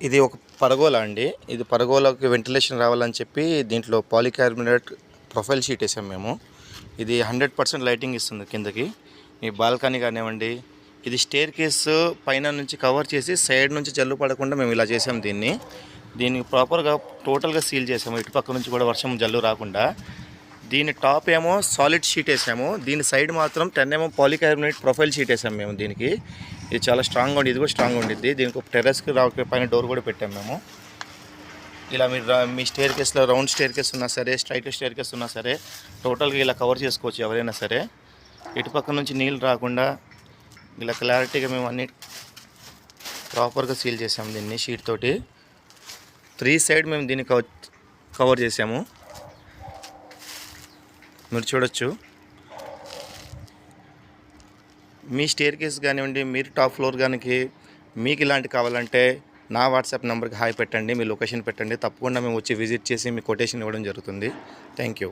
ఇది ఒక పరగోలా అండి. ఇది పరగోలాకి వెంటిలేషన్ రావాలని చెప్పి దీంట్లో పాలికార్బోనేట్ ప్రొఫైల్ షీట్ వేసాం మేము. ఇది 100% లైటింగ్ ఇస్తుంది కిందకి. ఈ బాల్కనీ కానివ్వండి, ఇది స్టేర్ కేసు పైన నుంచి కవర్ చేసి సైడ్ నుంచి జల్లు పడకుండా మేము ఇలా చేసాం దీన్ని ప్రాపర్గా టోటల్గా సీల్ చేసాము. ఇటుపక్క నుంచి కూడా వర్షం జల్లు రాకుండా. దీని టాప్ ఏమో సాలిడ్ షీట్ వేసాము, దీని సైడ్ మాత్రం 10 mm పాలికార్బోనేట్ ప్రొఫైల్ షీట్ వేసాము మేము దీనికి. ఇది చాలా స్ట్రాంగ్గా ఉంది, ఇది కూడా స్ట్రాంగ్గా ఉండిద్ది. దీనికి ఒక టెర్రస్కి పైన డోర్ కూడా పెట్టాము మేము. ఇలా మీరు మీ స్టేర్ కేసులో రౌండ్ స్టేర్ కేసు ఉన్నా సరే, స్ట్రైట్ స్టేర్ కేసు ఉన్నా సరే, టోటల్గా ఇలా కవర్ చేసుకోవచ్చు ఎవరైనా సరే. ఇటుపక్క నుంచి నీళ్ళు రాకుండా ఇలా క్లారిటీగా మేము అన్ని ప్రాపర్గా సీల్ చేసాము దీన్ని షీట్ తోటి. 3 సైడ్ మేము దీన్ని కవర్ చేసాము, మీరు చూడొచ్చు. మీ స్టేర్ కేస్ కానివ్వండి, మీరు టాప్ ఫ్లోర్ కానీ మీకు ఇలాంటి కావాలంటే నా వాట్సాప్ నెంబర్కి హాయ్ పెట్టండి, మీ లొకేషన్ పెట్టండి. తప్పకుండా మేము వచ్చి విజిట్ చేసి మీ కొటేషన్ ఇవ్వడం జరుగుతుంది. Thank you.